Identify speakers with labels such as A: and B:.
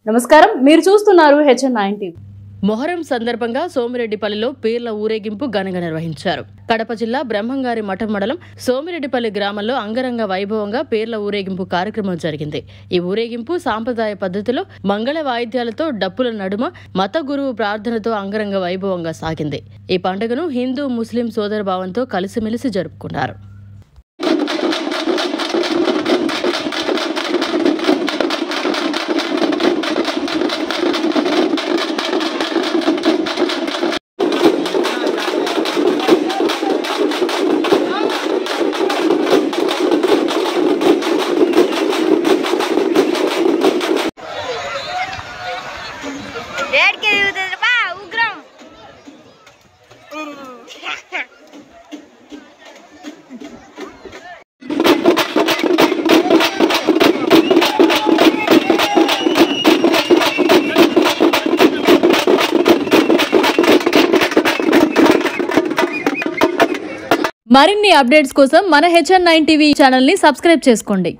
A: నమస్కారం, మీరు చూస్తున్నారు HN9 టీవీ.
B: మొహరం సందర్భంగా సోమిరెడ్డిపల్లిలో పీర్ల ఊరేగింపు ఘనంగా నిర్వహించారు. కడప జిల్లా బ్రహ్మంగారి మఠం మండలం సోమిరెడ్డిపల్లి గ్రామంలో అంగరంగ వైభవంగా పీర్ల ఊరేగింపు కార్యక్రమం జరిగింది. ఈ ఊరేగింపు సాంప్రదాయ పద్ధతిలో మంగళ వాయిద్యాలతో డప్పుల నడుమ మత గురువు ప్రార్థనతో అంగరంగ వైభవంగా సాగింది. ఈ పండుగను హిందూ ముస్లిం సోదరభావంతో కలిసిమెలిసి జరుపుకున్నారు.
A: మరిన్ని అప్డేట్స్ కోసం మన HN9 టీవీ ఛానల్ ని సబ్స్క్రైబ్ చేసుకోండి.